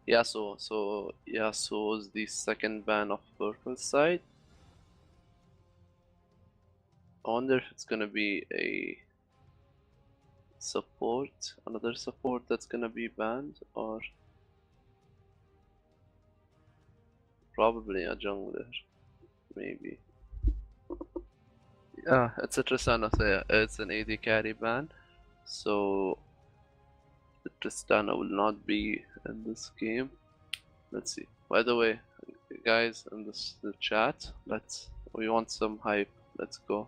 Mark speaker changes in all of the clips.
Speaker 1: So Yasuo's the second ban of purple side. I wonder if it's gonna be a support, another support that's gonna be banned, or probably a jungler, maybe. Yeah, it's a Tristana, so yeah, it's an AD carry ban, so the Tristana will not be in this game. Let's see. By the way, guys, in the chat, we want some hype. Let's go.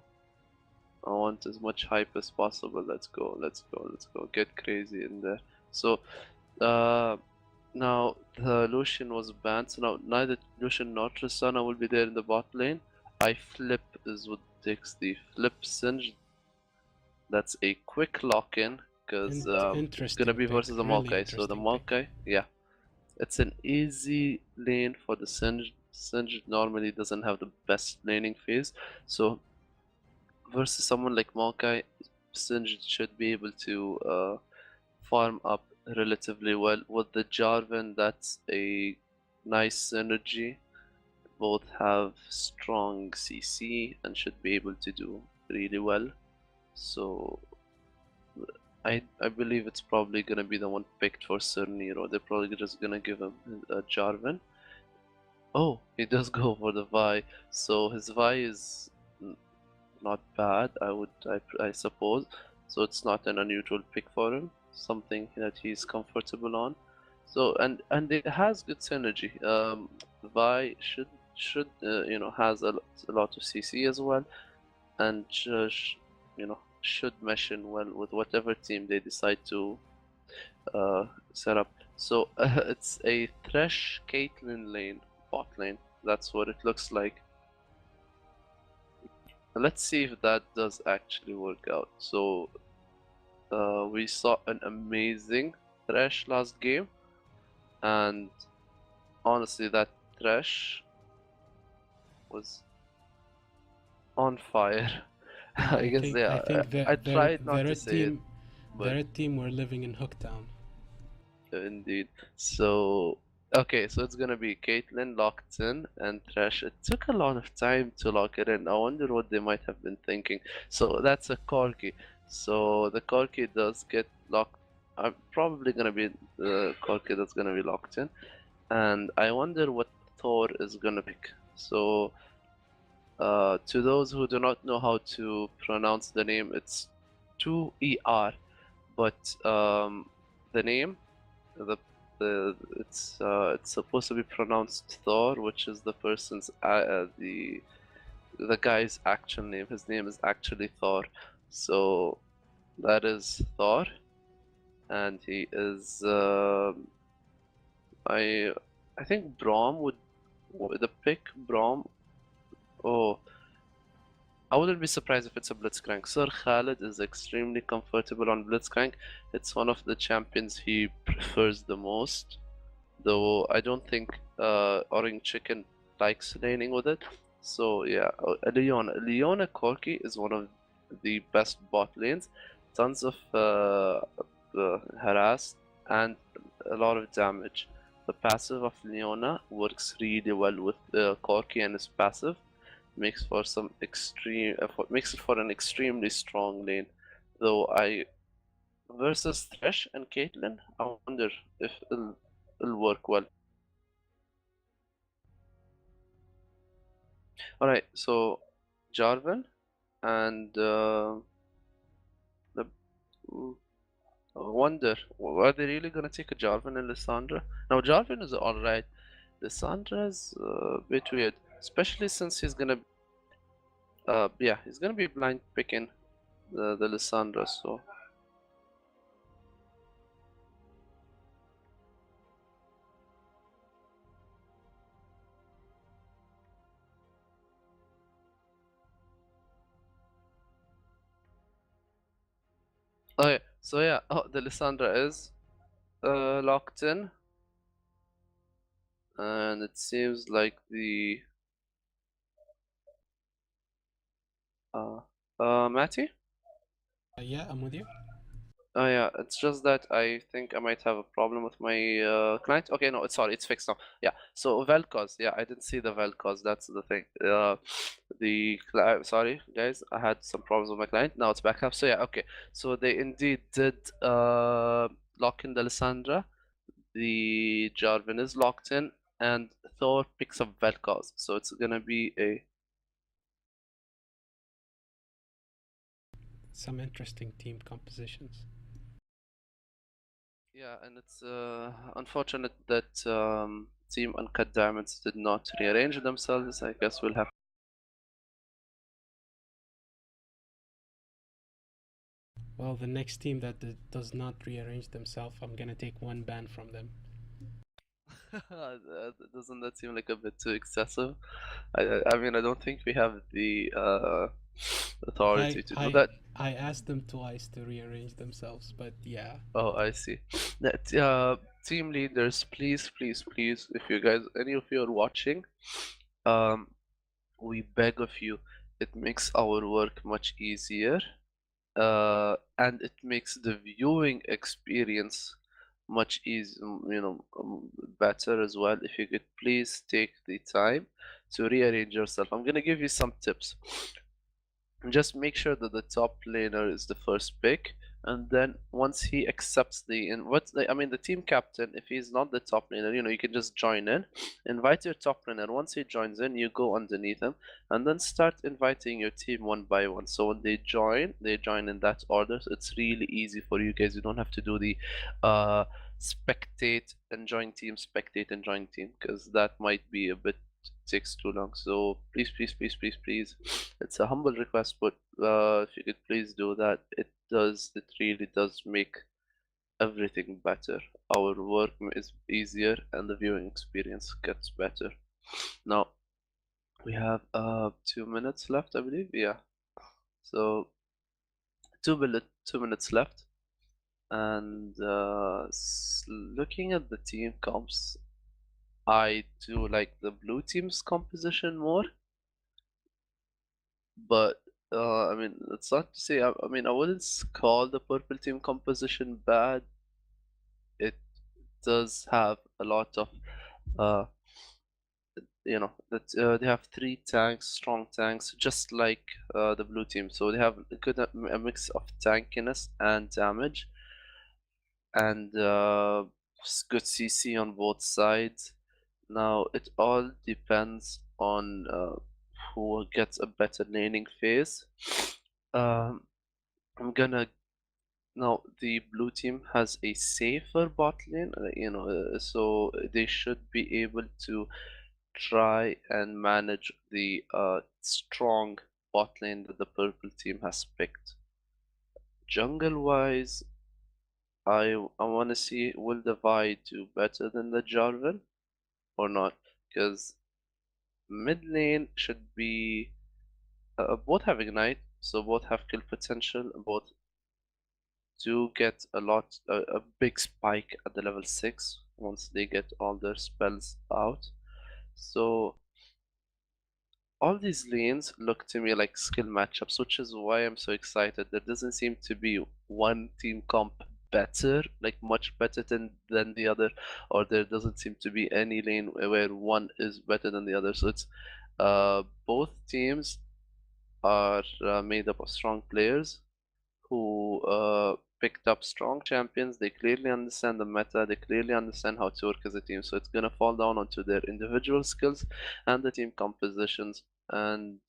Speaker 1: I want as much hype as possible. Let's go. Let's go. Let's go. Get crazy in there. So, now the Lucian was banned. So now neither Lucian nor Tristana will be there in the bot lane. I flip is what takes the flip Singe. That's a quick lock-in because it's gonna
Speaker 2: Interesting
Speaker 1: be
Speaker 2: pick,
Speaker 1: versus the
Speaker 2: really
Speaker 1: Maokai. So the
Speaker 2: interesting pick.
Speaker 1: Maokai, yeah, it's an easy lane for the Singe. Singe normally doesn't have the best laning phase, so versus someone like Maokai, Singe should be able to farm up relatively well. With the Jarvan, that's a nice synergy. Both have strong CC and should be able to do really well. So I believe it's probably gonna be the one picked for Sir Nero. They're probably just gonna give him a Jarvan. Oh, he does go for the Vi. So his Vi is not bad. I suppose. So it's not an unusual pick for him. Something that he's comfortable on. So and it has good synergy. Vi should has a lot of CC as well, and just should mesh in well with whatever team they decide to set up. So it's a Thresh Caitlyn lane, bot lane. That's what it looks like. Let's see if that does actually work out. So we saw an amazing Thresh last game, and honestly, that Thresh was on fire. I guess
Speaker 2: I think
Speaker 1: I
Speaker 2: that
Speaker 1: tried
Speaker 2: the
Speaker 1: not to
Speaker 2: red
Speaker 1: say it,
Speaker 2: team, the
Speaker 1: but
Speaker 2: red team were living in Hooktown.
Speaker 1: indeed. So okay, so it's gonna be Caitlyn locked in and Thresh. It took a lot of time to lock it in. I wonder what they might have been thinking. So that's a Corki. So the Corki does get locked. I'm probably gonna be the Corki that's gonna be locked in, and I wonder what Thor is gonna pick. So to those who do not know how to pronounce the name, it's 2ER, but the name, the it's supposed to be pronounced Thor, which is the person's the guy's actual name. His name is actually Thor, so that is Thor, and he is I I think Braum would the pick Braum. Oh, I wouldn't be surprised if it's a Blitzcrank. Sir Khalid is extremely comfortable on Blitzcrank. It's one of the champions he prefers the most. Though I don't think Orange Chicken likes laning with it. So yeah, Leona Corki is one of the best bot lanes. Tons of harass and a lot of damage. The passive of Leona works really well with Corki, and his passive makes for some makes it for an extremely strong lane. Though I versus Thresh and Caitlyn, I wonder if it'll work well. Alright, so Jarvan and the wonder, are they really gonna take a Jarvan and Lissandra? Now Jarvan is alright. Lissandra's a bit weird, especially since he's gonna he's gonna be blind picking the Lissandra. So okay, so yeah, the Lissandra is locked in, and it seems like the Matty.
Speaker 2: Yeah, I'm with you.
Speaker 1: Oh yeah, it's just that I think I might have a problem with my client. Okay, no, it's sorry, it's fixed now. Yeah, so Velcos, yeah, I didn't see the Velcos. That's the thing. Sorry guys, I had some problems with my client. Now it's back up. So yeah, okay. So they indeed did lock in the Lysandra. The Jarvan is locked in, and Thor picks up Velcos. So it's gonna be a
Speaker 2: Some interesting team compositions.
Speaker 1: yeah, and it's unfortunate that Team Uncut Diamonds did not rearrange themselves. I guess we'll have.
Speaker 2: Well, the next team that does not rearrange themselves, I'm gonna take one ban from them.
Speaker 1: Doesn't that seem like a bit too excessive? I mean, I don't think we have the
Speaker 2: I
Speaker 1: authority to do
Speaker 2: I
Speaker 1: that.
Speaker 2: I asked them twice to rearrange themselves, but yeah.
Speaker 1: Oh, I see. That team leaders, please, please, please, if you guys, any of you are watching, um, we beg of you, it makes our work much easier, and it makes the viewing experience much easy, better as well. If you could please take the time to rearrange yourself. I'm gonna give you some tips. Just make sure that the top laner is the first pick, and then once he accepts I mean the team captain, if he's not the top laner, you can just join in, invite your top laner. Once he joins in, you go underneath him, and then start inviting your team one by one. So when they join in that order. So it's really easy for you guys. You don't have to do the uh spectate and join team, because that might be a bit takes too long. So please, please, please, please, please, it's a humble request, but if you could please do that, it really does make everything better. Our work is easier and the viewing experience gets better. Now we have 2 minutes left, I believe. Yeah. So 2 minutes left, and looking at the team comps, I do like the blue team's composition more. But I mean, it's not to say. I mean, I wouldn't call the purple team composition bad. It does have a lot of, uh, that they have three tanks, strong tanks, just like the blue team. So they have a mix of tankiness and damage, and good CC on both sides. Now it all depends on who gets a better laning phase. Um, I'm gonna Now the blue team has a safer bot lane, so they should be able to try and manage the strong bot lane that the purple team has picked. Jungle wise, I want to see, will the Vi do better than the Jarvan or not? Because mid lane should be both have ignite, so both have kill potential, both do get a big spike at the level 6 once they get all their spells out. So all these lanes look to me like skill matchups, which is why I'm so excited. There doesn't seem to be one team comp better, like much better than the other, or there doesn't seem to be any lane where one is better than the other. So it's both teams are made up of strong players who picked up strong champions. They clearly understand the meta. They clearly understand how to work as a team. So it's gonna fall down onto their individual skills and the team compositions. And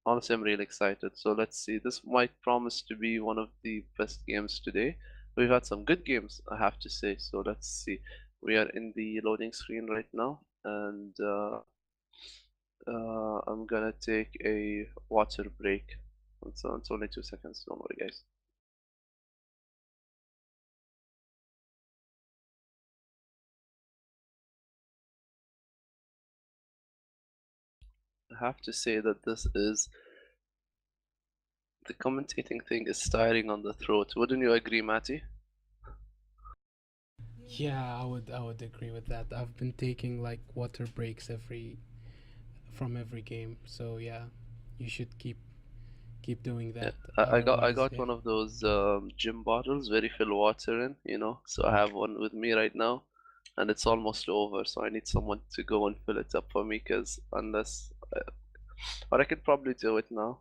Speaker 1: honestly, I'm really excited. So let's see. This might promise to be one of the best games today. We've had some good games, I have to say. So let's see. We are in the loading screen right now, and I'm gonna take a water break. It's only 2 seconds. Don't worry, guys. I have to say that the commentating thing is tiring on the throat. Wouldn't you agree, Matty?
Speaker 2: Yeah, I would agree with that. I've been taking like water breaks every from every game. So yeah, you should keep keep doing
Speaker 1: Yeah,
Speaker 2: that.
Speaker 1: I
Speaker 2: Otherwise,
Speaker 1: got
Speaker 2: yeah.
Speaker 1: one of those gym bottles where you fill water in, So I have one with me right now, and it's almost over. So I need someone to go and fill it up for me, because or I could probably do it now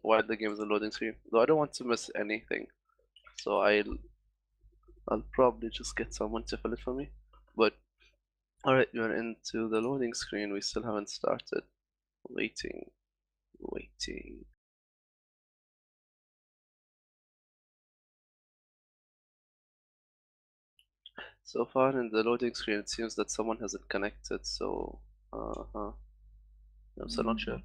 Speaker 1: while the game is on loading screen. Though I don't want to miss anything, so I'll probably just get someone to fill it for me. But all right, we're into the loading screen. We still haven't started. Waiting, waiting. So far in the loading screen, it seems that someone hasn't connected, so I'm still not sure.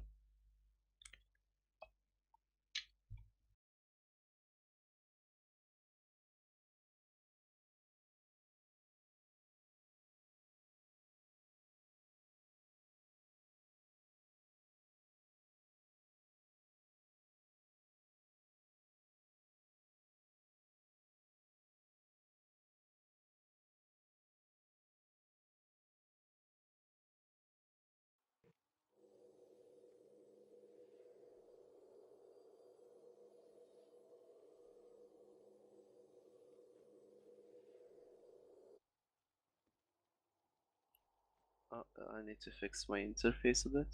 Speaker 1: I need to fix my interface a bit.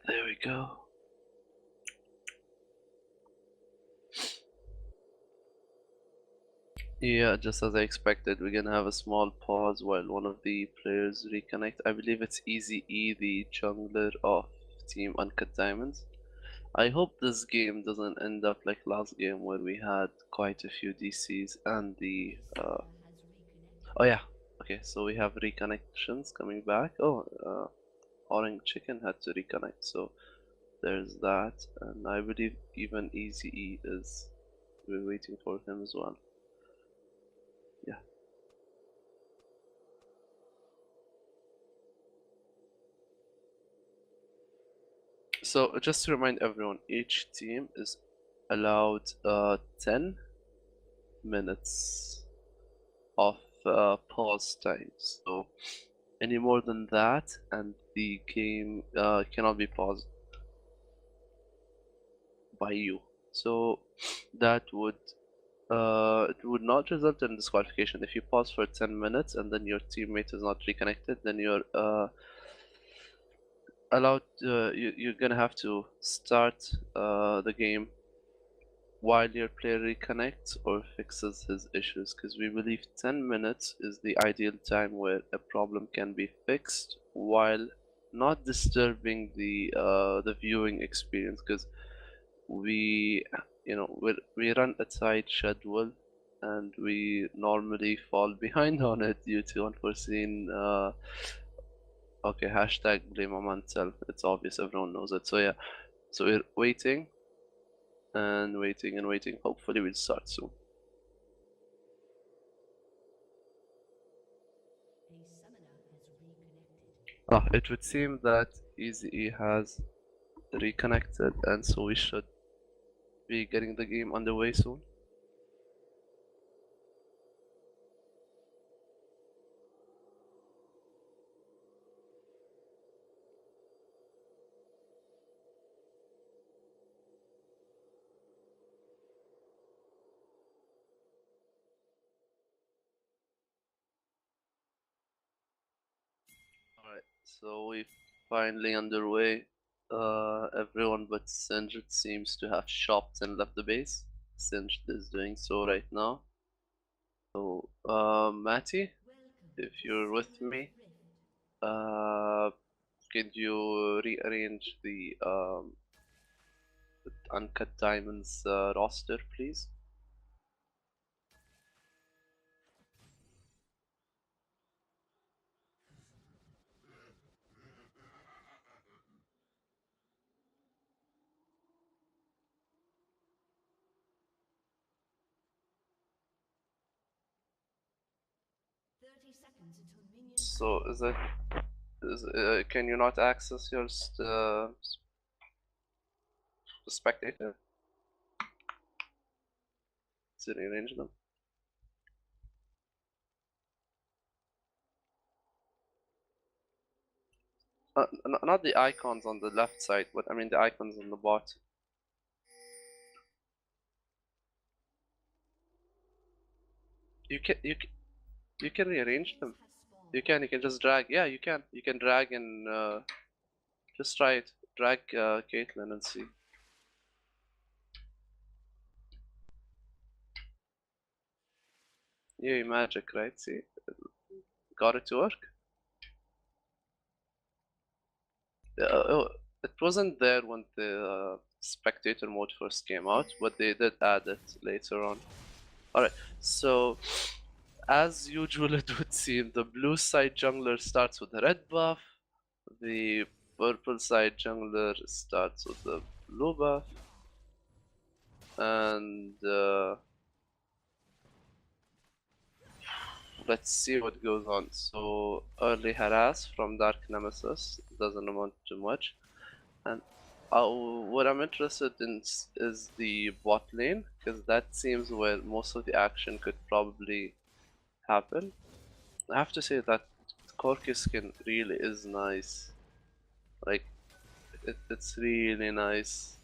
Speaker 1: There we go. Yeah, just as I expected, we're gonna have a small pause while one of the players reconnect. I believe it's Easy E, the jungler of Team Uncut Diamonds. I hope this game doesn't end up like last game where we had quite a few DCs and the oh yeah. Okay, so we have reconnections coming back. Oh, Orange Chicken had to reconnect, so there's that. And I believe even Easy E is, we're waiting for him as well. Yeah. So just to remind everyone, each team is allowed 10 minutes of pause time. So any more than that, and the game cannot be paused by you. So that would it would not result in disqualification. If you pause for 10 minutes and then your teammate is not reconnected, then you're allowed. You're gonna have to start the game while your player reconnects or fixes his issues, because we believe 10 minutes is the ideal time where a problem can be fixed while not disturbing the viewing experience, because we we run a tight schedule and we normally fall behind on it due to unforeseen okay, hashtag blame on oneself. It's obvious, everyone knows it. So yeah, so we're waiting and waiting and waiting. Hopefully we'll start soon. It would seem that Easy has reconnected, and so we should be getting the game underway soon. Alright, so we finally underway. Everyone but Singed seems to have shopped and left the base. Singed is doing so right now. So, Matty, if you're with me, uh, could you rearrange the Uncut Diamonds roster, please? So, can you not access your spectator to rearrange them? Not the icons on the left side, but I mean the icons on the bottom. You can rearrange them. You can just drag. Yeah, you can drag and just try it. Drag Caitlyn and see. Yeah, magic, right? See, got it to work. Oh, it wasn't there when the spectator mode first came out, but they did add it later on. Alright, so as usual it would seem, the blue side jungler starts with the red buff, the purple side jungler starts with the blue buff, and let's see what goes on. So early harass from Dark Nemesis doesn't amount to much, and what I'm interested in is the bot lane, because that seems where most of the action could probably happen. I have to say that Corki skin really is nice. Like, it's really nice.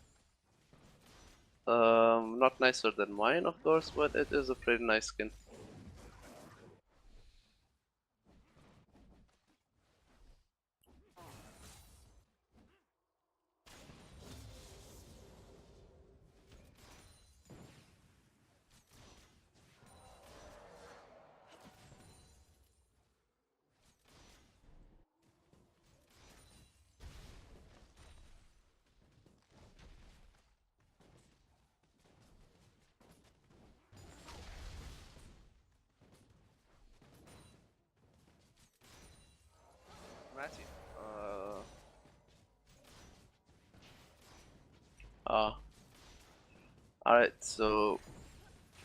Speaker 1: Not nicer than mine, of course, but it is a pretty nice skin. Matty. Uh, Alright, so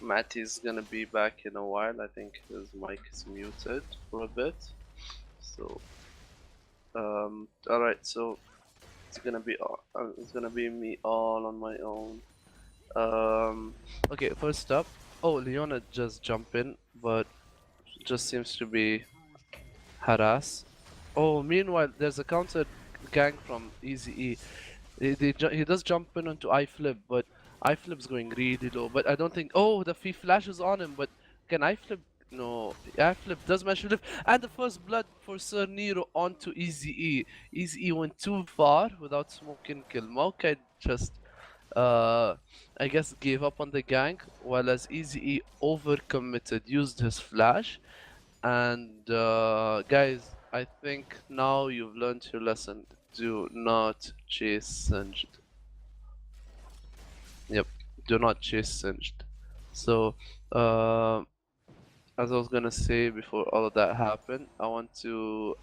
Speaker 1: Matty's gonna be back in a while. I think his mic is muted for a bit. So, alright, so it's gonna be me all on my own. Okay, first up, oh, Leona just jumped in, but just seems to be harass. Oh, meanwhile, there's a counter gang from Easy E. He does jump in onto iFlip, but iFlip's going really low. But I don't think. Oh, the Fee flashes on him, but can iFlip? No, iFlip does manage to live. And the first blood for Sir Nero onto Easy E. Easy E went too far without smoking kill. Maokai just, I guess, gave up on the gank, while as Easy E overcommitted, used his flash. And guys, I think now you've learned your lesson. Do not chase Singed. Yep, do not chase Singed. So, as I was gonna say before all of that happened, I want to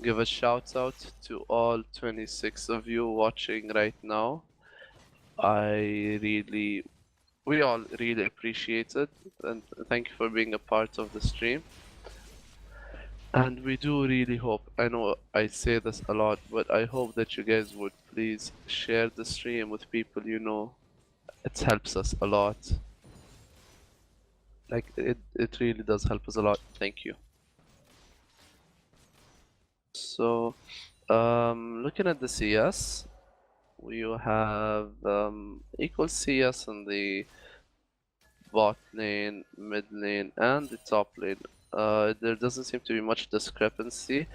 Speaker 1: give a shout out to all 26 of you watching right now. We all really appreciate it, and thank you for being a part of the stream. And we do really hope, I know I say this a lot, but I hope that you guys would please share the stream with people you know. It helps us a lot. Like, it really does help us a lot. Thank you. So, looking at the CS, we have equal CS in the bot lane, mid lane, and the top lane. There doesn't seem to be much discrepancy.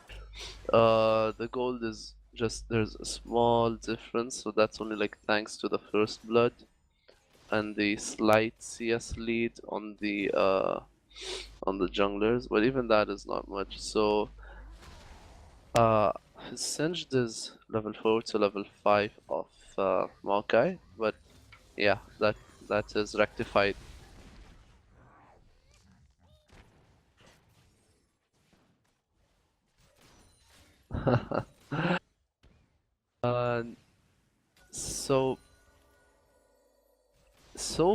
Speaker 1: The gold is just, there's a small difference, so that's only like thanks to the first blood and the slight CS lead on the junglers, but even that is not much. So Singed is level 4 to level 5 of Maokai, but yeah, that is rectified. uh, so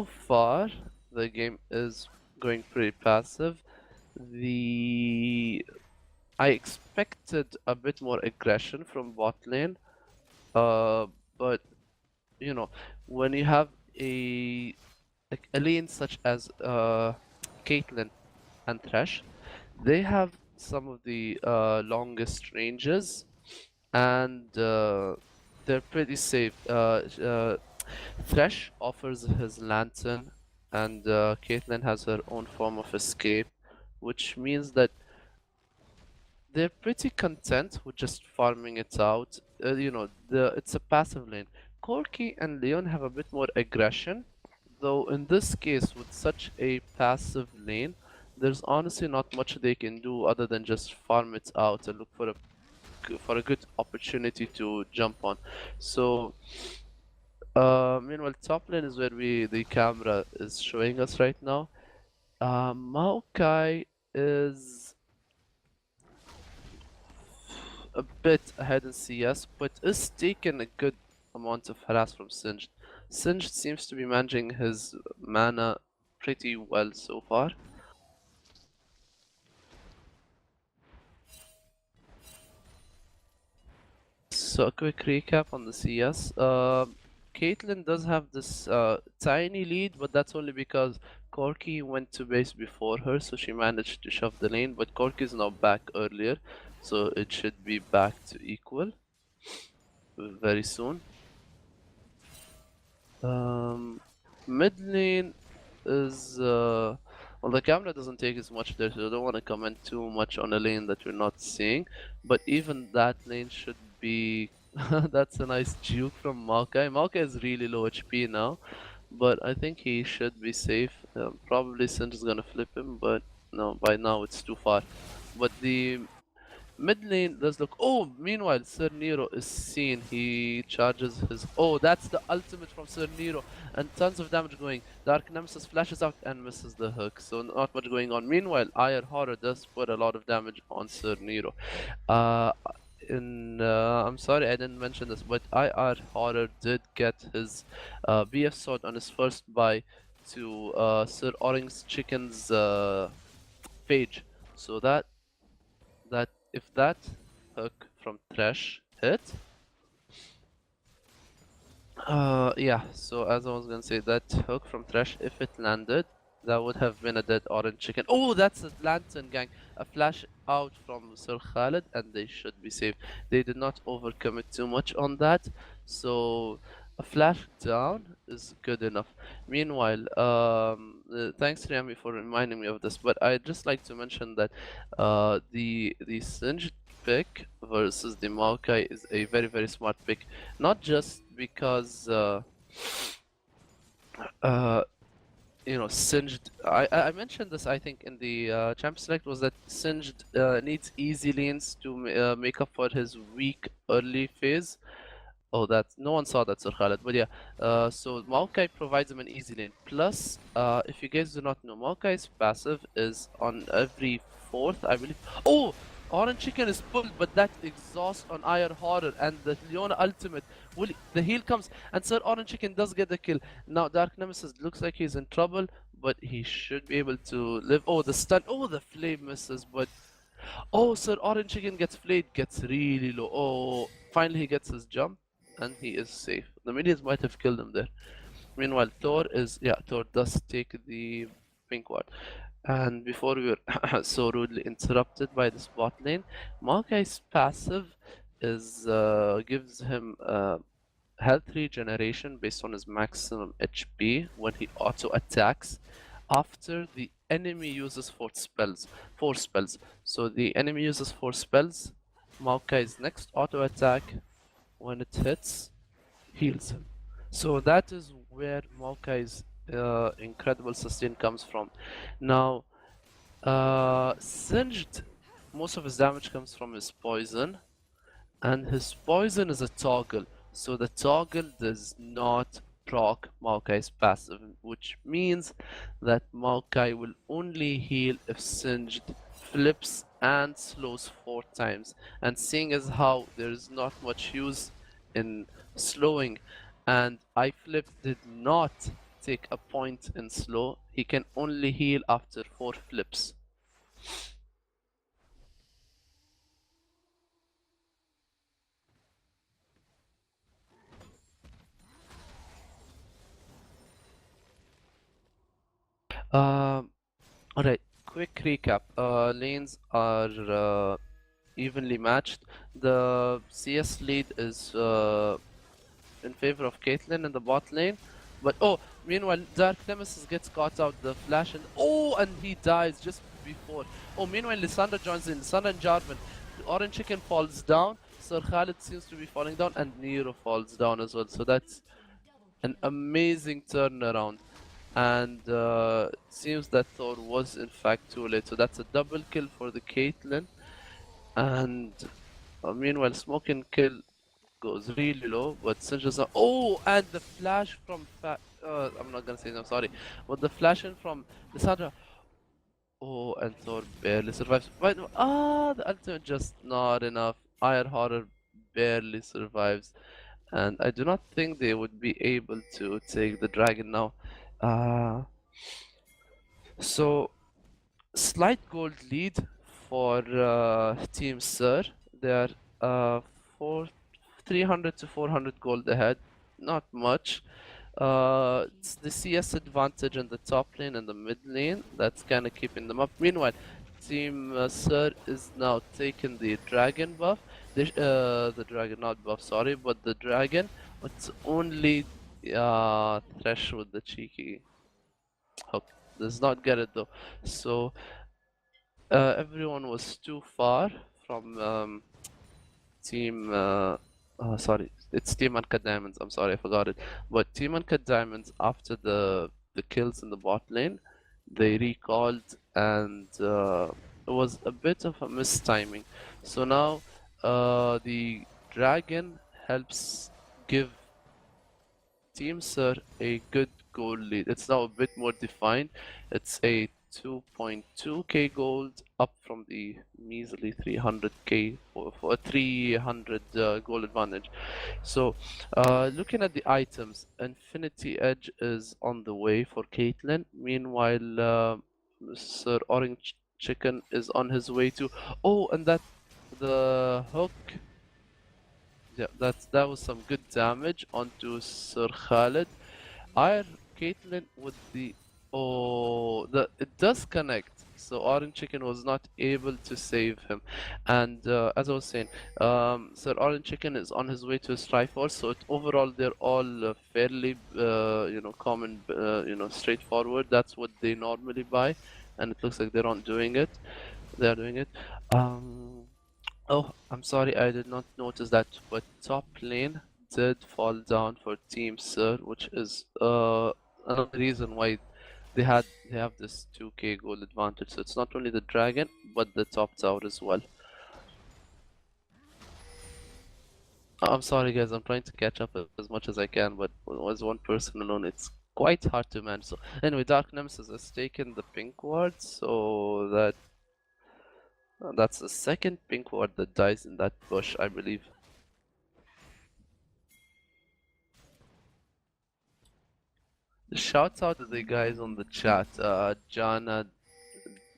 Speaker 1: far the game is going pretty passive. I expected a bit more aggression from bot lane, but you know, when you have a lane such as Caitlyn and Thresh, they have some of the longest ranges, and they're pretty safe. Thresh offers his lantern, and Caitlyn has her own form of escape, which means that they're pretty content with just farming it out. It's a passive lane. Corki and Leon have a bit more aggression, though in this case, with such a passive lane, there's honestly not much they can do other than just farm it out and look for a good opportunity to jump on. So, meanwhile, top lane is where the camera is showing us right now. Maokai is a bit ahead in CS, but is taking a good amount of harass from Singed. Singed seems to be managing his mana pretty well so far. So a quick recap on the CS. Caitlyn does have this tiny lead, but that's only because Corki went to base before her, so she managed to shove the lane. But Corki is now back earlier, so it should be back to equal very soon. Mid lane is well, the camera doesn't take as much there, so I don't want to comment too much on a lane that we're not seeing. But even that lane should be. That's a nice juke from Maokai. Maokai is really low HP now, but I think he should be safe. Probably Singe is gonna flip him, but no, by now it's too far. But the mid lane does look. Oh, meanwhile, Sir Nero is seen. He charges his. Oh, that's the ultimate from Sir Nero, and tons of damage going. Dark Nemesis flashes out and misses the hook, so not much going on. Meanwhile, Ire Horror does put a lot of damage on Sir Nero. Uh, I'm sorry I didn't mention this, but IR Horror did get his BF sword on his first buy to Sir Orange Chicken's page. So that if that hook from Thresh hit, yeah, so as I was gonna say, that hook from Thresh, if it landed, that would have been a dead orange chicken. Oh, that's a lantern, gang. A flash out from Sir Khalid, and they should be safe. They did not overcommit too much on that, so a flash down is good enough. Meanwhile, thanks Rami for reminding me of this, but I'd just like to mention that the Singed pick versus the Maokai is a very, very smart pick. Not just because uh, Singed. I mentioned this, I think, in the Champ Select, was that Singed needs easy lanes to make up for his weak early phase. Oh, that no one saw that, Sir Khalid. But yeah, so Maokai provides him an easy lane. Plus, if you guys do not know, Maokai's passive is on every fourth, I believe. Oh, Orange Chicken is pulled, but that exhaust on Iron Horror and the Leona ultimate. The heal comes, and Sir Orange Chicken does get the kill. Now Dark Nemesis looks like he's in trouble, but he should be able to live. Oh, the stun. Oh, the flame misses, but oh, Sir Orange Chicken gets flayed, gets really low. Oh, finally he gets his jump, and he is safe. The minions might have killed him there. Meanwhile, Thor does take the pink ward. And before we were so rudely interrupted by the bot lane, Maokai's passive is gives him health regeneration based on his maximum HP when he auto attacks after the enemy uses four spells. So the enemy uses 4 spells. Maokai's next auto attack, when it hits, heals him. So that is where Maokai's incredible sustain comes from. Now, Singed, most of his damage comes from his poison, and his poison is a toggle. So the toggle does not proc Maokai's passive, which means that Maokai will only heal if Singed flips and slows 4 times. And seeing as how there is not much use in slowing, and iFlip did not take a point in slow, he can only heal after 4 flips. Alright, quick recap. Lanes are evenly matched. The CS lead is in favor of Caitlyn in the bot lane. But meanwhile, Dark Nemesis gets caught out the flash and he dies just before. Meanwhile, Lissandra joins in. Lissandra and Jarvan. The Orange Chicken falls down. Sir Khalid seems to be falling down, and Nero falls down as well. So that's an amazing turnaround. And it seems that Thor was in fact too late. So that's a double kill for the Caitlyn. And meanwhile, Smoke and Kill goes really low, but Sinja's not. And the flash from I'm not gonna say I'm sorry, but the flash in from Lissandra. And Thor barely survives. But the ultimate just not enough. Iron Horror barely survives, and I do not think they would be able to take the dragon now. So slight gold lead for Team Sir. They are four 300 to 400 gold ahead, not much. It's the CS advantage in the top lane and the mid lane that's kind of keeping them up. Meanwhile, Team Sir is now taking the dragon buff. The dragon, not buff, sorry, but the dragon. It's only Thresh with the cheeky hook. Does not get it though. So everyone was too far from Team. Sorry, it's Team Uncut Diamonds. I'm sorry, I forgot it. But Team Uncut Diamonds, after the kills in the bot lane, they recalled, and it was a bit of a mistiming. So now the dragon helps give Team Sir a good gold lead. It's now a bit more defined. It's a 2.2k gold, up from the measly 300k for a 300 gold advantage. So looking at the items, Infinity Edge is on the way for Caitlyn. Meanwhile, Sir Orange Chicken is on his way too. And that the hook. Yeah, that was some good damage onto Sir Khalid. Caitlyn with the it does connect. So Orange Chicken was not able to save him, and as I was saying, Sir Orange Chicken is on his way to his Triforce. So overall, they're all fairly common, straightforward. That's what they normally buy, and it looks like they're not doing it. They're doing it. I'm sorry, I did not notice that, but top lane did fall down for Team Sir, which is another reason why they have this 2k gold advantage. So it's not only the dragon, but the top tower as well. I'm sorry guys, I'm trying to catch up as much as I can, but as one person alone, it's quite hard to manage. So anyway, Dark Nemesis has taken the pink ward, so that's the second pink ward that dies in that bush, I believe. Shouts out to the guys on the chat. Jana,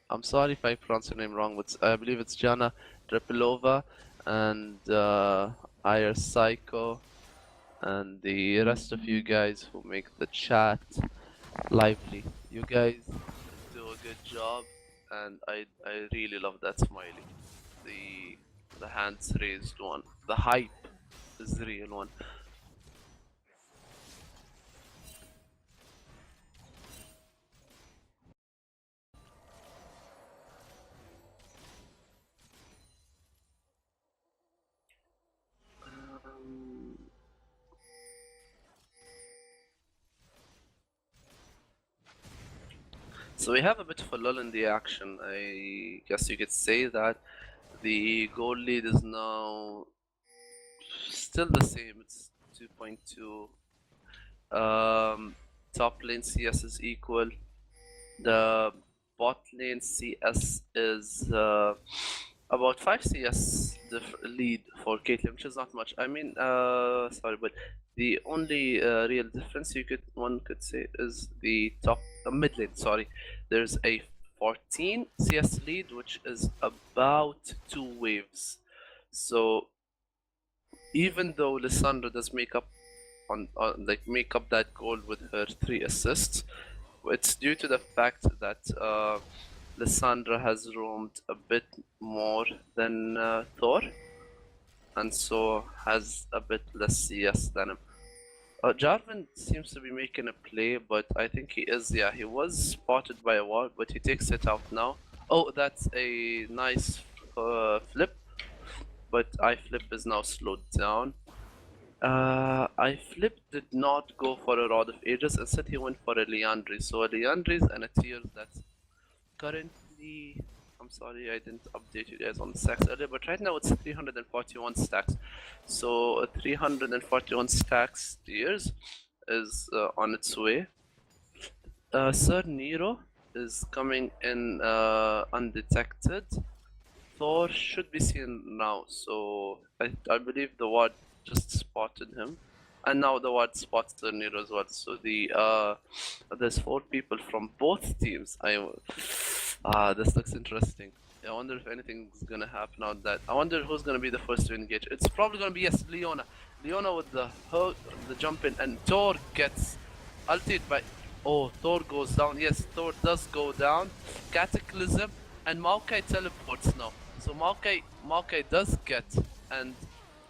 Speaker 1: I'm sorry if I pronounce your name wrong, but I believe it's Jana Drepilova and Ire Psycho and the rest of you guys who make the chat lively. You guys do a good job, and I really love that smiley. The hands raised one. The hype is the real one. So we have a bit of a lull in the action. I guess you could say that the goal lead is now still the same. It's 2.2. Top lane CS is equal. The bot lane CS is about 5 CS lead for Caitlyn, which is not much. I mean, sorry, but the only real difference one could say is the mid lane. Sorry, there's a 14 CS lead, which is about 2 waves. So even though Lissandra does make up that goal with her 3 assists, it's due to the fact that Lysandra has roamed a bit more than Thor, and so has a bit less CS than him. Jarvan seems to be making a play, but I think he is, yeah, he was spotted by a wall, but he takes it out now. Oh, that's a nice flip, but iFlip is now slowed down. iFlip did not go for a Rod of Ages, instead he went for a Liandry. So a Liandry's and a Tears that's currently, I'm sorry I didn't update you guys on the stacks earlier, but right now it's 341 stacks. So 341 stacks Tears is on its way. Sir Nero is coming in undetected. Thor should be seen now, so I believe the ward just spotted him, and now the ward spots Sir Nero as well. So there's 4 people from both teams. This looks interesting. I wonder if anything's gonna happen on that. I wonder who's gonna be the first to engage. It's probably gonna be, yes, Leona. Leona with the jump in, and Thor gets ulted by. Oh, Thor goes down. Yes, Thor does go down. Cataclysm, and Maokai teleports now. So Maokai does get, and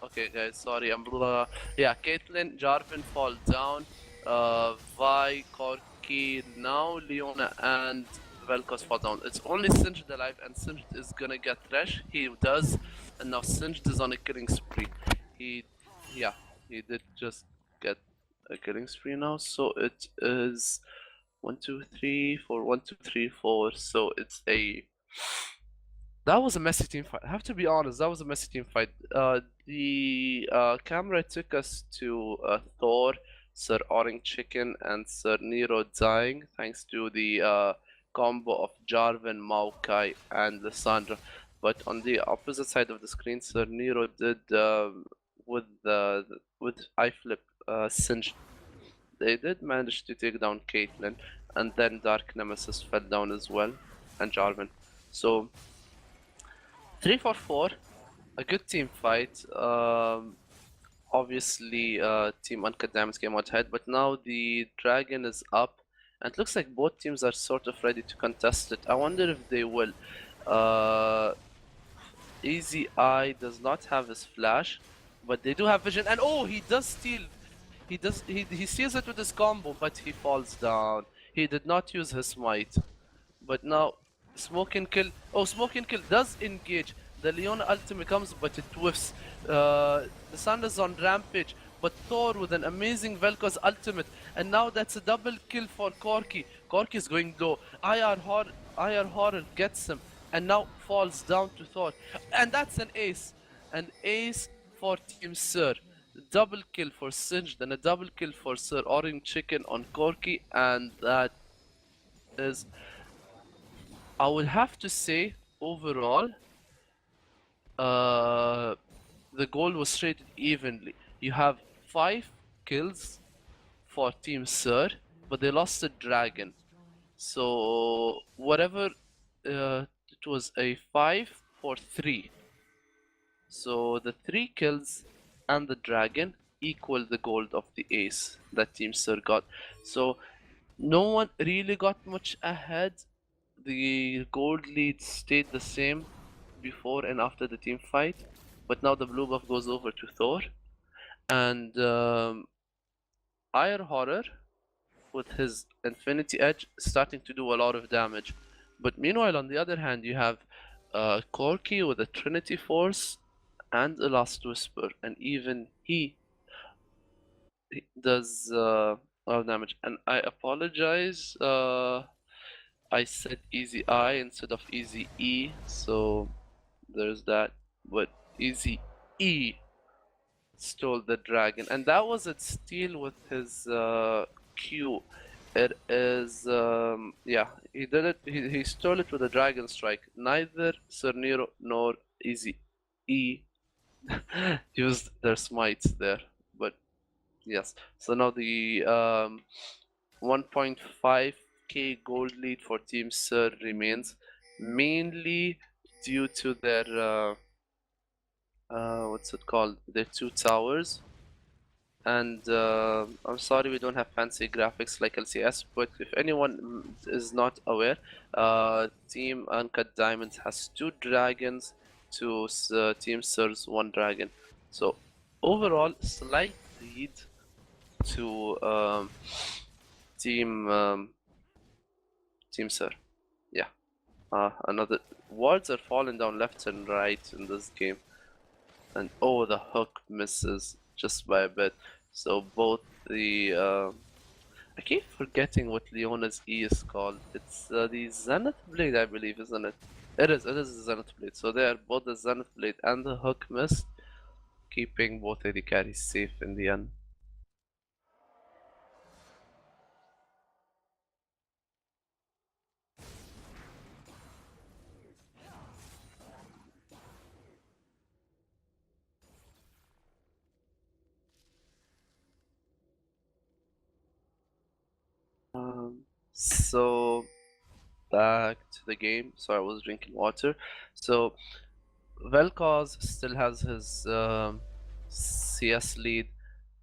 Speaker 1: okay guys, sorry, I'm blah. Yeah, Caitlyn, Jarvan fall down. Vi, Corki, now Leona and Vel'Koz fall down. It's only Singed alive, and Singed is gonna get Thresh. He does, and now Singed is on a killing spree. He did just get a killing spree now. So it is 1, 2, 3, 4, 1, 2, 3, 4. So it's a. That was a messy team fight. I have to be honest, that was a messy team fight. The camera took us to Thor, Sir Orange Chicken, and Sir Nero dying thanks to the combo of Jarvan, Maokai, and Lysandra. But on the opposite side of the screen, Sir Nero did with iFlip Singed. They did manage to take down Caitlyn, and then Dark Nemesis fell down as well, and Jarvan. So 3 for 4, a good team fight. Obviously, Team Uncut Diamonds came out ahead, but now the dragon is up, and it looks like both teams are sort of ready to contest it. I wonder if they will. Easy Eye does not have his flash, but they do have vision, and oh, he does steal. He steals it with his combo, but he falls down. He did not use his smite, but now Smoke and Kill. Oh, Smoke and Kill does engage. The Leona ultimate comes, but it whiffs. The Sun is on Rampage, but Thor with an amazing Vel'Koz ultimate, and now that's a double kill for Corki. Corki is going low. IR Horror gets him, and now falls down to Thor, and that's an ace. An ace for Team Sir. Double kill for Singed and a double kill for Sir Orange Chicken on Corki, and that is, I would have to say, overall, the goal was traded evenly. You have 5 kills for Team Sir, but they lost the dragon. So whatever, it was a 5 for 3. So the 3 kills and the dragon equal the gold of the ace that Team Sir got. So no one really got much ahead. The gold lead stayed the same before and after the team fight, but now the blue buff goes over to Thor, and Ire Horror with his Infinity Edge starting to do a lot of damage. But meanwhile, on the other hand, you have Corki with a Trinity Force and a Last Whisper, and even he does a lot of damage. And I apologize, I said Easy I instead of Easy E, so there's that. But Easy E stole the dragon, and that was a steal with his Q. It is, yeah, he did it. He stole it with a dragon strike. Neither Sir Nero nor Easy E used their smites there, but yes. So now the 1.5k gold lead for Team Sir remains, mainly due to their what's it called? Their 2 towers. And I'm sorry we don't have fancy graphics like LCS, but if anyone is not aware, Team Uncut Diamonds has 2 dragons to Team Sir's 1 dragon. So overall, slight lead to Team Team Sir. Yeah. Another wards are falling down left and right in this game, and oh, the hook misses just by a bit. So both the I keep forgetting what Leona's E is called. It's the Zenith Blade, I believe, isn't it? It is. It is the Zenith Blade. So they are both the Zenith Blade and the hook miss, keeping both AD carries safe in the end. So back to the game. So I was drinking water. So Vel'Koz still has his CS lead.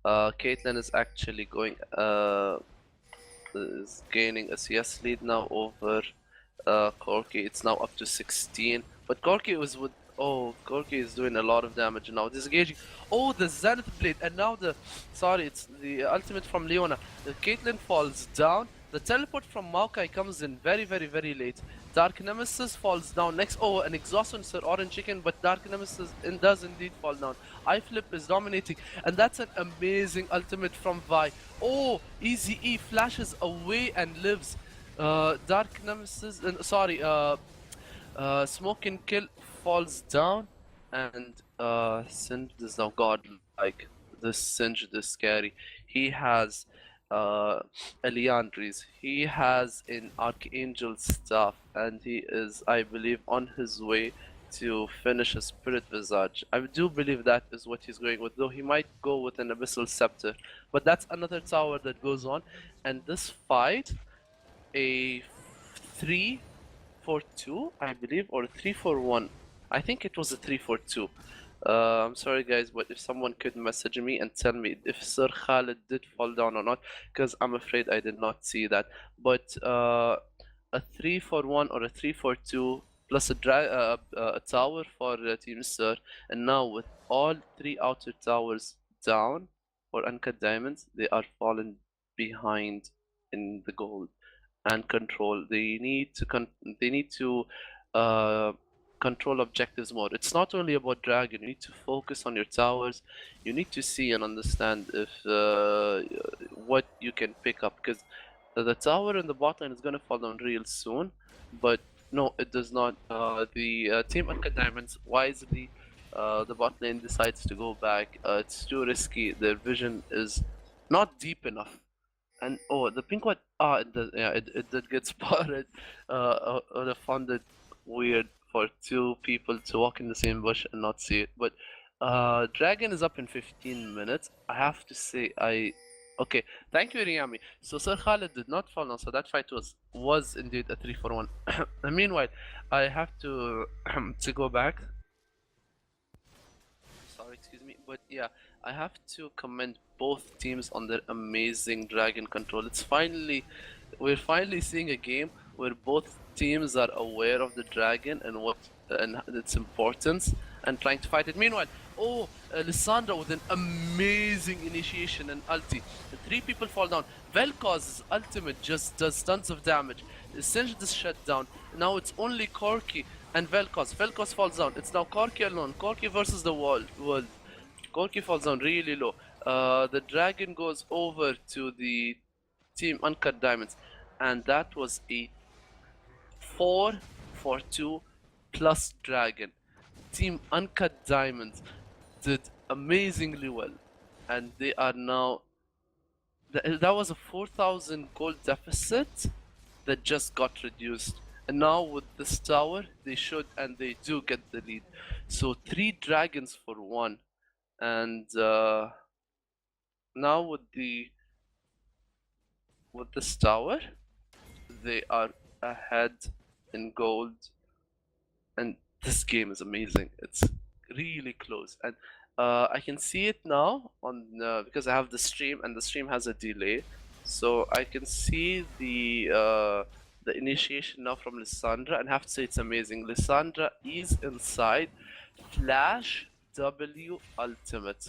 Speaker 1: Caitlyn is actually going is gaining a CS lead now over Corki. It's now up to 16. But Corki was with Corki is doing a lot of damage now. Disengaging. Oh, the Zenith Blade, and now it's the ultimate from Leona. The Caitlyn falls down. The teleport from Maokai comes in very, very, very late. Dark Nemesis falls down next. Oh, an exhaust on Sir Orange Chicken, but Dark Nemesis does indeed fall down. iFlip is dominating, and that's an amazing ultimate from Vi. Oh, Easy E flashes away and lives. Dark Nemesis, Smoke and Kill falls down, and Singed is now godlike. This Singed is scary. He has Eliandries, he has an Archangel staff, and he is, I believe, on his way to finish a Spirit Visage. I do believe that is what he's going with, though he might go with an Abyssal Scepter. But that's another tower that goes on, and this fight, a 3-4-2, I believe, or a 3-4-1. I think it was a 3-4-2. I'm sorry guys, but if someone could message me and tell me if Sir Khalid did fall down or not, because I'm afraid I did not see that. But a 3-4-1 or a 3-4-2 plus a tower for Team Sir, and now with all 3 outer towers down for Uncut Diamonds, they are falling behind in the gold and control. They need to uh, control objectives more. It's not only about dragon. You need to focus on your towers. You need to see and understand if what you can pick up, because the tower in the bot lane is gonna fall down real soon. But no, it does not. The team Uncut Diamonds wisely. The bot lane decides to go back. It's too risky. Their vision is not deep enough. And oh, the pink one, it did get spotted. I would have found it weird for 2 people to walk in the same bush and not see it. But Dragon is up in 15 minutes. I have to say, okay, thank you, Riyami. So Sir Khalid did not fall down, so that fight was indeed a 3-4-1. And meanwhile, I have to to go back. Sorry, excuse me, but yeah, I have to commend both teams on their amazing dragon control. We're finally seeing a game where both teams are aware of the dragon and its importance and trying to fight it. Meanwhile, Lissandra with an amazing initiation and ulti. The 3 people fall down. Vel'Koz's ultimate just does tons of damage. Singed is shut down. Now it's only Corki and Vel'Koz. Vel'Koz falls down. It's now Corki alone. Corki versus the world. Corki falls down really low. The dragon goes over to the team Uncut Diamonds, and that was a 4-4-2 plus dragon. Team Uncut Diamonds did amazingly well, and they are now. That was a 4,000 gold deficit that just got reduced. And now with this tower, they should and they do get the lead. So 3 dragons for 1. And now with this tower, they are ahead in gold. And this game is amazing. It's really close. And I can see it now on because I have the stream and the stream has a delay, so I can see the initiation now from Lissandra, and I have to say it's amazing. Lissandra is inside Flash W Ultimate.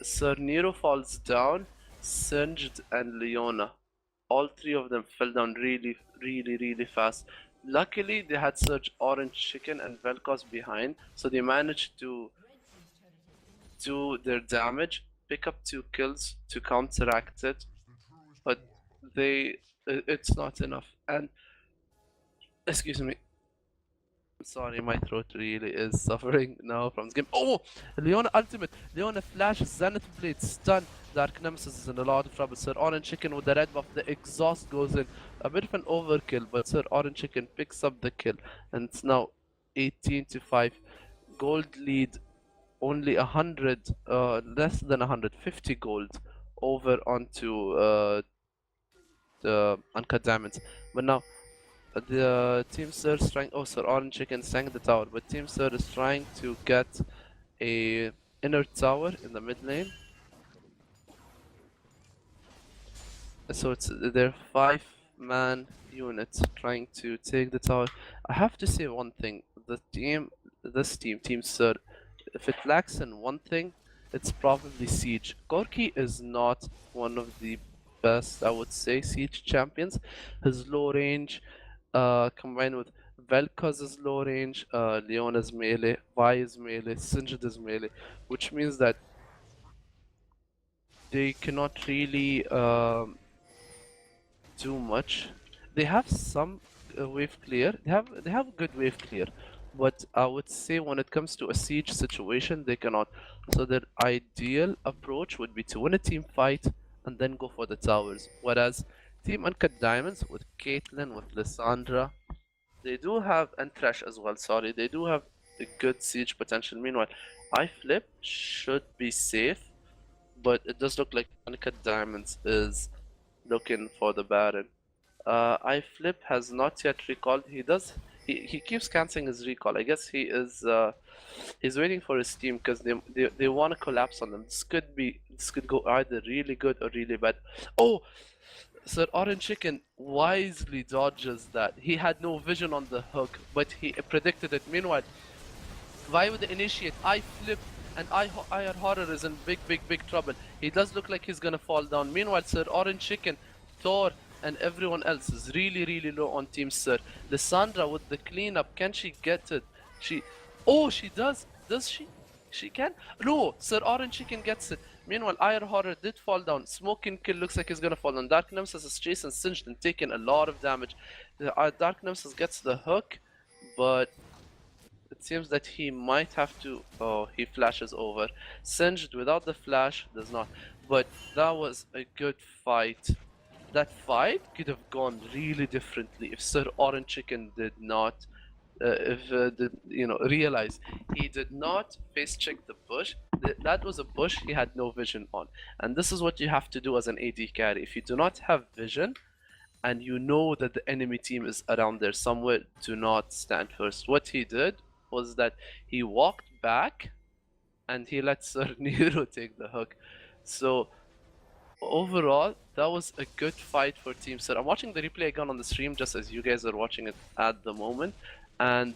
Speaker 1: Sir Nero falls down, Singed and Leona. All three of them fell down really, really, really fast. Luckily, they had Surge Orange Chicken and Vel'Koz behind, so they managed to do their damage, pick up 2 kills to counteract it, but it's not enough. And excuse me, sorry, my throat really is suffering now from this game. Oh, Leona ultimate, Leona flash, Zenith blade, stun. Dark Nemesis is in a lot of trouble. Sir Orange Chicken with the red buff, the exhaust goes in. A bit of an overkill, but Sir Orange Chicken picks up the kill, and it's now 18-5. Gold lead only 100, less than 150 gold over onto the Uncut Diamonds. But now the Team Sir is trying. Oh, Sir Orange Chicken sank the tower, but Team Sir is trying to get a inner tower in the mid lane. So it's their 5-man unit trying to take the tower. I have to say one thing: this team, Team Sir, if it lacks in one thing, it's probably siege. Gorky is not one of the best, I would say, siege champions. His low range, combined with Vel'Koz's low range, Leona's melee, Vi is melee, Singed is melee, which means that they cannot really do much. They have some wave clear. They have good wave clear, but I would say when it comes to a siege situation, they cannot. So their ideal approach would be to win a team fight and then go for the towers. Whereas Team Uncut Diamonds with Caitlyn, with Lissandra, they do have, and Thresh as well. Sorry, they do have a good siege potential. Meanwhile, iFlip should be safe, but it does look like Uncut Diamonds is looking for the Baron. iFlip has not yet recalled. He keeps canceling his recall. I guess he's waiting for his team because they want to collapse on them. This could go either really good or really bad. Oh, Sir Orange Chicken wisely dodges that. He had no vision on the hook, but he predicted it. Meanwhile, why would they initiate? iFlip and IR Horror is in big trouble. He does look like he's gonna fall down. Meanwhile, Sir Orange Chicken, Thor, and everyone else is really low on Team Sir. Lissandra with the cleanup, can she get it? She does. Does she? She can? No, Sir Orange Chicken gets it. Meanwhile, IR Horror did fall down. Smoking Kill looks like he's gonna fall down. Dark Nemesis is chasing Singed and taking a lot of damage. Dark Nemesis gets the hook, but it seems that he might have to. Oh, he flashes over. Singed without the flash does not. But that was a good fight. That fight could have gone really differently if Sir Orange Chicken did not, realize he did not face check the bush. That was a bush he had no vision on, and this is what you have to do as an AD carry. If you do not have vision, and you know that the enemy team is around there somewhere, do not stand first. What he did was that he walked back and he let Sir Nero take the hook. So overall, that was a good fight for Team Sir. I'm watching the replay again on the stream just as you guys are watching it at the moment, and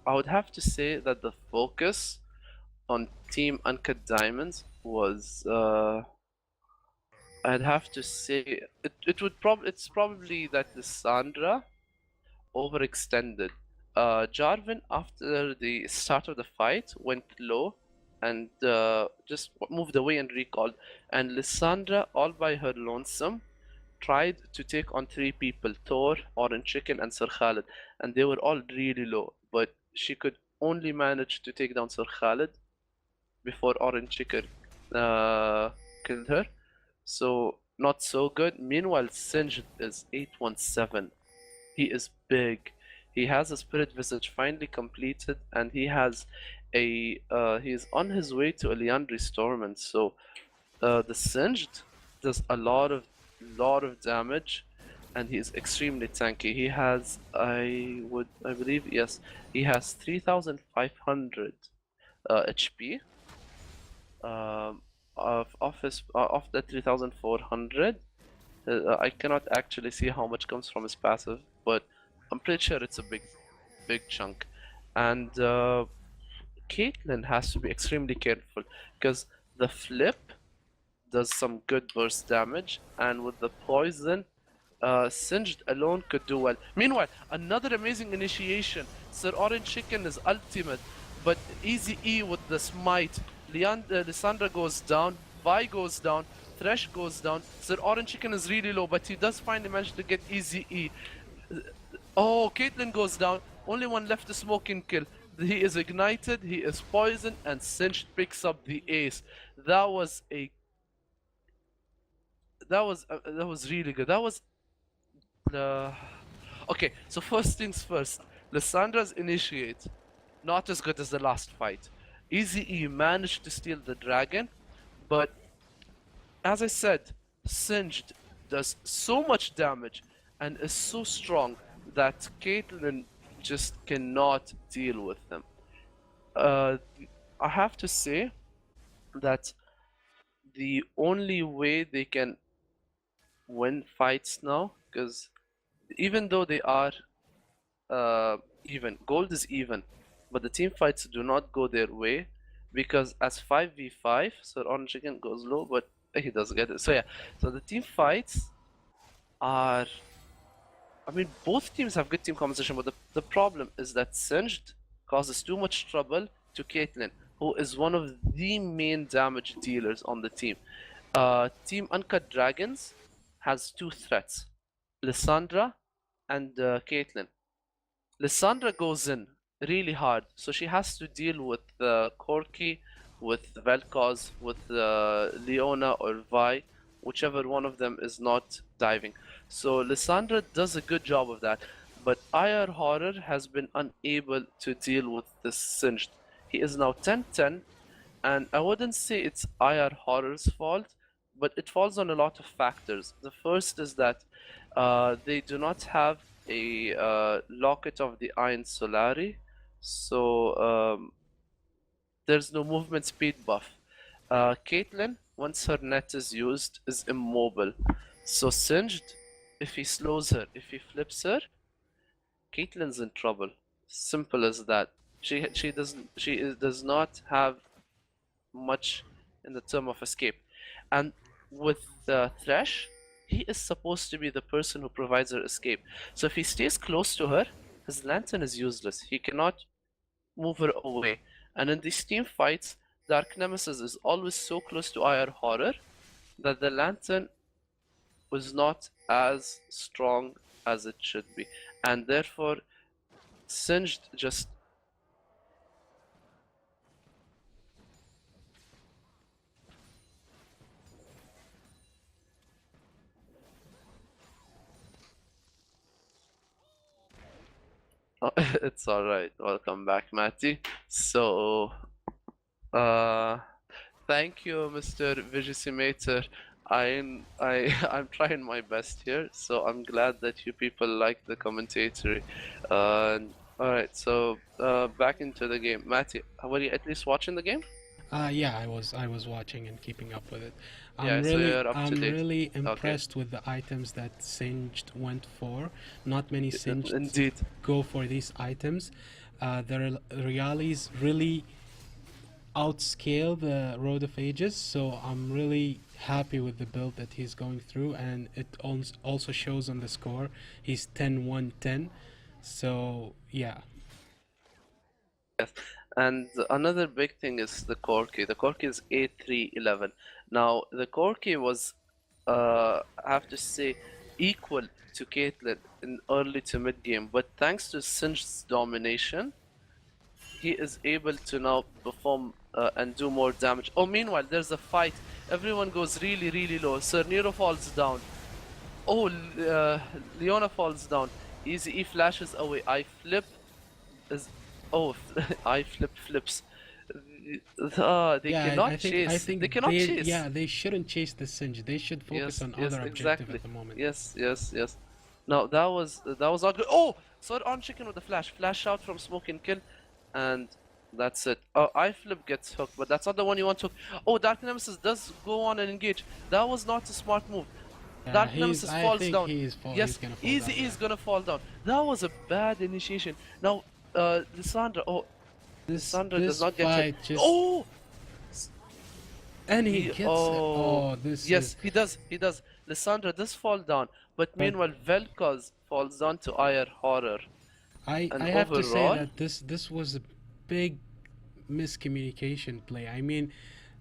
Speaker 1: I would have to say that the focus on Team Uncut Diamonds was I'd have to say it's probably that Lissandra overextended. Jarvan, after the start of the fight, went low and just moved away and recalled. And Lissandra, all by her lonesome, tried to take on 3 people: Thor, Orange Chicken, and Sir Khalid. And they were all really low, but she could only manage to take down Sir Khalid before Orange Chicken killed her. So, not so good. Meanwhile, Singed is 817. He is big. He has a Spirit Visage finally completed, and he has he is on his way to a Liandry's Torment. So the Singed does a lot of damage. and he is extremely tanky. He has, I believe, yes, he has 3,500 HP. Of the 3,400, I cannot actually see how much comes from his passive, but I'm pretty sure it's a big chunk. And Caitlyn has to be extremely careful because the flip does some good burst damage, and with the poison, Singed alone could do well. Meanwhile, another amazing initiation. Sir Orange Chicken is ultimate, but Easy E with the smite. Lissandra goes down, Vi goes down, Thresh goes down. Sir Orange Chicken is really low, but he does finally manage to get Easy E. Oh, Caitlyn goes down. Only one left to smoke and kill. He is ignited, he is poisoned, and Singed picks up the ace. That was a that was really good. That was okay. So first things first, Lissandra's initiate not as good as the last fight. Easy E managed to steal the dragon, but as I said, Singed does so much damage and is so strong that Caitlyn just cannot deal with them. I have to say that the only way they can win fights now, because even though they are even, gold is even, but the team fights do not go their way because as 5v5, so Orange Chicken goes low, but he does get it. So yeah, so the team fights are, I mean, both teams have good team composition, but the problem is that Singed causes too much trouble to Caitlyn, who is one of the main damage dealers on the team. Team Uncut Dragons has two threats, Lissandra and Caitlyn. Lissandra goes in really hard, so she has to deal with Corki, with Vel'Koz, with Leona or Vi, whichever one of them is not diving. So Lissandra does a good job of that, but IR Horror has been unable to deal with this Singed. He is now 10-10, and I wouldn't say it's IR Horror's fault, but it falls on a lot of factors. The first is that they do not have a Locket of the Iron Solari, so there's no movement speed buff. Caitlyn, once her net is used, is immobile. So Singed, if he slows her, if he flips her, Caitlyn's in trouble. Simple as that. She does not have much in the term of escape. And with Thresh, he is supposed to be the person who provides her escape. So if he stays close to her, his lantern is useless. He cannot move her away. And in these team fights, Dark Nemesis is always so close to IR Horror that the lantern was not as strong as it should be. And therefore, Singed just oh, it's alright. Welcome back, Matty. So, thank you, Mr. Vigisimator. I'm trying my best here, so I'm glad that you people like the commentatory. Alright, so back into the game. Matty, were you at least watching the game?
Speaker 2: Yeah, I was watching and keeping up with it.
Speaker 1: Yeah, so you're up to
Speaker 2: I'm
Speaker 1: date.
Speaker 2: really impressed with the items that Singed went for. Not many Singed
Speaker 1: Indeed.
Speaker 2: go for these items. The Realis really outscale the Road of Ages, so I'm really happy with the build that he's going through, and it also shows on the score. He's 10-1-10, so yeah.
Speaker 1: Yes. And another big thing is the Corki. The Corki is 8-3-11. Now, the Corki was, I have to say, equal to Caitlyn in early to mid game, but thanks to Singe's domination, he is able to now perform and do more damage. Oh, meanwhile, there's a fight. Everyone goes really, really low. Sir Nero falls down. Oh, Leona falls down. Easy E flashes away. I flip is. Oh, I flip flips. They
Speaker 2: Yeah,
Speaker 1: cannot
Speaker 2: I
Speaker 1: chase.
Speaker 2: think
Speaker 1: They cannot chase.
Speaker 2: yeah, they shouldn't chase the Singe. They should focus
Speaker 1: Yes,
Speaker 2: on
Speaker 1: yes,
Speaker 2: other objective
Speaker 1: exactly.
Speaker 2: at the moment.
Speaker 1: Yes, yes, yes. No, that was not good. Oh, Sword on chicken with the flash out from smoke and kill, and that's it. Oh, I flip gets hooked, but that's not the one you want to hook. Oh, Dark Nemesis does go on and engage. That was not a smart move. Dark Nemesis
Speaker 2: I
Speaker 1: falls
Speaker 2: think
Speaker 1: down.
Speaker 2: he's
Speaker 1: Yes,
Speaker 2: gonna fall
Speaker 1: easy
Speaker 2: down. Yeah.
Speaker 1: is gonna fall down. That was a bad initiation. Now, Lissandra. Oh, Lissandra does
Speaker 2: This
Speaker 1: not get hit.
Speaker 2: fight just
Speaker 1: Oh,
Speaker 2: and he
Speaker 1: he.
Speaker 2: gets it.
Speaker 1: Oh,
Speaker 2: Oh, this is
Speaker 1: yes, he does. He does. Lissandra does fall down, but
Speaker 2: but
Speaker 1: meanwhile, Vel'Koz falls down to IR horror. And
Speaker 2: I have to say
Speaker 1: overall,
Speaker 2: that this was a big miscommunication play. I mean,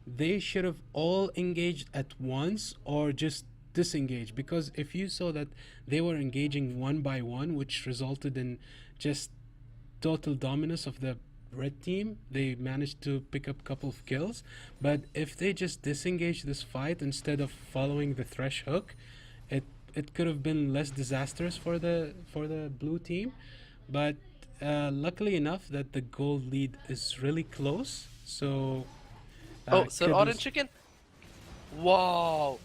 Speaker 2: they should have all engaged at once or just disengaged, because if you saw that they were engaging one by one, which resulted in just total dominance of the red team, they managed to pick up a couple of kills. But if they just disengaged this fight instead of following the thresh hook, it it could have been less disastrous for the blue team. But luckily enough that the gold lead is really close, so
Speaker 1: oh, Sir
Speaker 2: could
Speaker 1: Orange Chicken. Wow,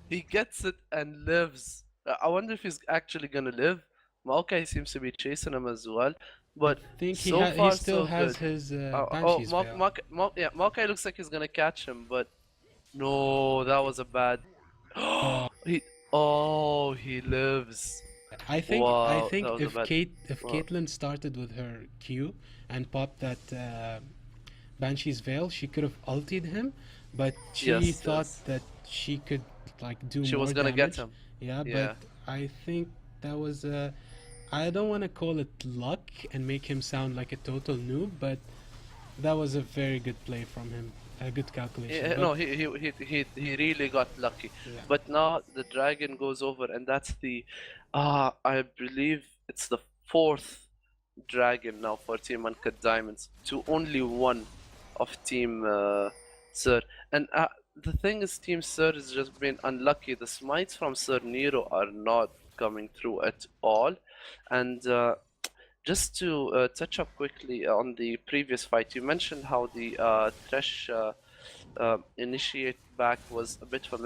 Speaker 1: he gets it and lives. I wonder if he's actually gonna live. Maokai seems to be chasing him as well,
Speaker 2: I
Speaker 1: but
Speaker 2: think
Speaker 1: so
Speaker 2: he
Speaker 1: far
Speaker 2: still
Speaker 1: so
Speaker 2: has
Speaker 1: good.
Speaker 2: his
Speaker 1: Oh,
Speaker 2: Banshee's veil.
Speaker 1: Yeah, Maokai looks like he's gonna catch him, but no, that was a bad.
Speaker 2: Uh,
Speaker 1: he, oh, he lives.
Speaker 2: I
Speaker 1: Wow, that
Speaker 2: think
Speaker 1: was a bad.
Speaker 2: if
Speaker 1: Wow.
Speaker 2: Caitlyn started with her Q and popped that Banshee's veil, she could have ulted him, but she
Speaker 1: Yes,
Speaker 2: thought
Speaker 1: yes.
Speaker 2: that she could like do
Speaker 1: She
Speaker 2: more
Speaker 1: was gonna get
Speaker 2: damage.
Speaker 1: him.
Speaker 2: Yeah, but
Speaker 1: Yeah.
Speaker 2: I think that was I don't want to call it luck and make him sound like a total noob, but that was a very good play from him, a good calculation.
Speaker 1: Yeah,
Speaker 2: But
Speaker 1: no, he really got lucky.
Speaker 2: yeah,
Speaker 1: But now the dragon goes over, and that's the, I believe it's the fourth dragon now for Team Uncut Diamonds to only one of Team Sir. And the thing is, Team Sir has just been unlucky. The smites from Sir Nero are not coming through at all, and just to touch up quickly on the previous fight, you mentioned how the Thresh initiate back was a bit of a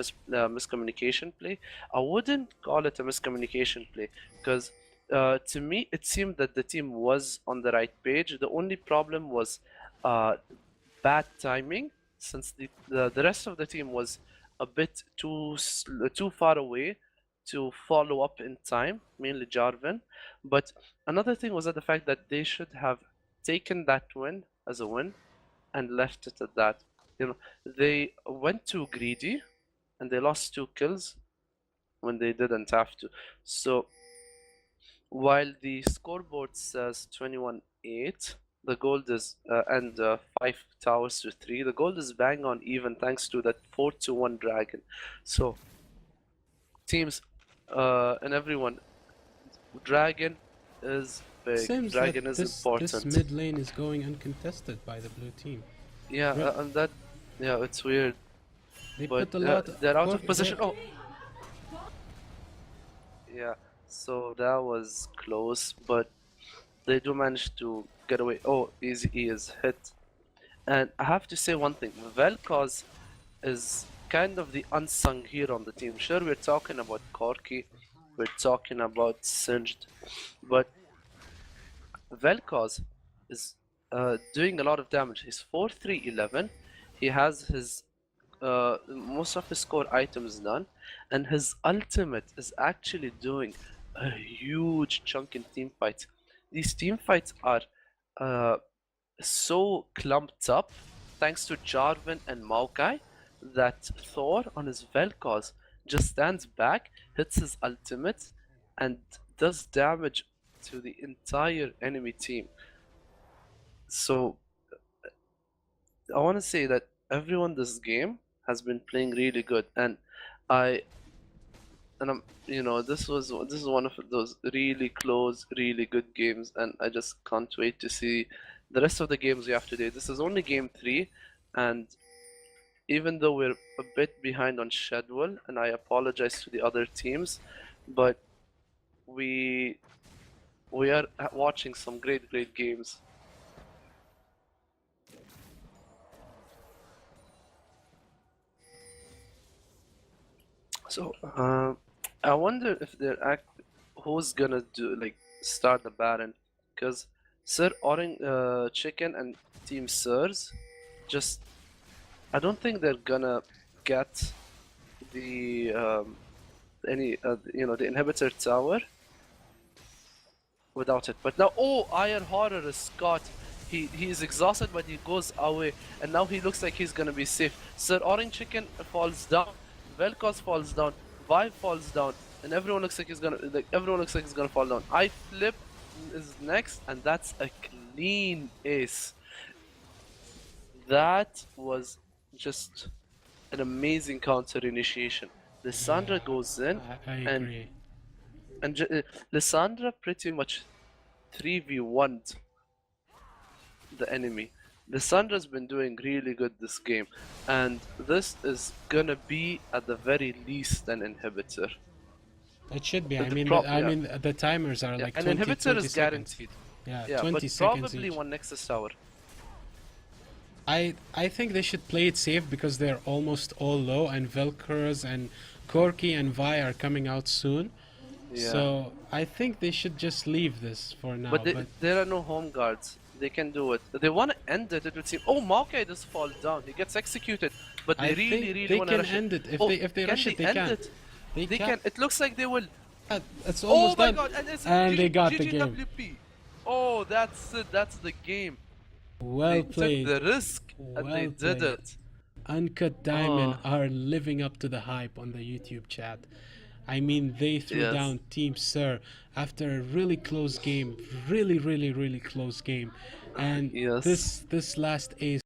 Speaker 1: miscommunication play. I wouldn't call it a miscommunication play because to me it seemed that the team was on the right page. The only problem was bad timing since the rest of the team was a bit too far away to follow up in time, mainly Jarvan. But another thing was that the fact that they should have taken that win as a win and left it at that. You know, they went too greedy and they lost 2 kills when they didn't have to. So while the scoreboard says 21-8, the gold is and 5 towers to 3. The gold is bang on even thanks to that 4-1 dragon. So teams and everyone, dragon is big.
Speaker 2: seems that
Speaker 1: Dragon is
Speaker 2: this
Speaker 1: important.
Speaker 2: mid lane is going uncontested by the blue team.
Speaker 1: Yeah,
Speaker 2: Re-
Speaker 1: and that, yeah, it's weird,
Speaker 2: they
Speaker 1: but
Speaker 2: put a lot.
Speaker 1: they're out
Speaker 2: For,
Speaker 1: of position. Oh, yeah. So that was close, but they do manage to get away. Oh, Easy E is hit. And I have to say one thing, Vel'Koz is kind of the unsung hero on the team. Sure, we're talking about Corki, we're talking about Singed, but Vel'Koz is doing a lot of damage. He's 4-3-11. He has his most of his core items done, and his ultimate is actually doing a huge chunk in team fights. These team fights are uh, so clumped up thanks to Jarvan and Maokai that Thor on his Vel'Koz just stands back, hits his ultimate, and does damage to the entire enemy team. So I want to say that everyone this game has been playing really good, and I I'm this is one of those really close, really good games, and I just can't wait to see the rest of the games we have today. This is only game 3, and even though we're a bit behind on schedule, and I apologize to the other teams, but we we are watching some great games. So I wonder if they're who's gonna do like start the Baron, because Sir Orange Chicken and Team Sirs just I don't think they're gonna get the the inhibitor tower without it. But now, oh, Iron Horror is Scott. He's exhausted, but he goes away, and now he looks like he's gonna be safe. Sir Orange Chicken falls down, Vel'Koz falls down, Vibe falls down, and everyone looks like he's gonna fall down. I flip is next, and that's a clean ace. That was just an amazing counter initiation. Lissandra goes in,
Speaker 2: I
Speaker 1: and
Speaker 2: agree.
Speaker 1: Lissandra pretty much 3v1'd the enemy. Lissandra's been doing really good this game, and this is gonna be at the very least an inhibitor.
Speaker 2: It should be.
Speaker 1: But
Speaker 2: I
Speaker 1: the
Speaker 2: mean,
Speaker 1: prob-
Speaker 2: I
Speaker 1: yeah.
Speaker 2: mean, the timers are
Speaker 1: Yeah,
Speaker 2: like
Speaker 1: an
Speaker 2: 20,
Speaker 1: inhibitor
Speaker 2: 20
Speaker 1: is
Speaker 2: seconds.
Speaker 1: guaranteed.
Speaker 2: Yeah,
Speaker 1: Yeah,
Speaker 2: 20
Speaker 1: but
Speaker 2: seconds
Speaker 1: probably
Speaker 2: each.
Speaker 1: one Nexus tower.
Speaker 2: I think they should play it safe because they're almost all low, and Vel'Koz and Corki and Vi are coming out soon.
Speaker 1: Yeah.
Speaker 2: So I think they should just leave this for now.
Speaker 1: But there are no home guards. They can do it. They want to end it. It would seem. Oh, Maokai does fall down. He gets executed. But they
Speaker 2: I
Speaker 1: really,
Speaker 2: think
Speaker 1: really
Speaker 2: they
Speaker 1: want to
Speaker 2: can
Speaker 1: rush
Speaker 2: end it. If
Speaker 1: Oh,
Speaker 2: they rush it, they
Speaker 1: end
Speaker 2: can.
Speaker 1: it?
Speaker 2: They
Speaker 1: They
Speaker 2: can.
Speaker 1: can. It looks like they will.
Speaker 2: It's
Speaker 1: Oh
Speaker 2: almost
Speaker 1: my
Speaker 2: done.
Speaker 1: god! And, it's
Speaker 2: And they got the
Speaker 1: GGWP. Oh, that's it. That's the game.
Speaker 2: Well
Speaker 1: They
Speaker 2: played.
Speaker 1: took the risk and they
Speaker 2: Well
Speaker 1: did
Speaker 2: played.
Speaker 1: it.
Speaker 2: Uncut Diamond
Speaker 1: Oh.
Speaker 2: are living up to the hype on the YouTube chat. I mean, they threw
Speaker 1: Yes.
Speaker 2: down Team Sir after a really close game, really close game, and
Speaker 1: Yes.
Speaker 2: this last ace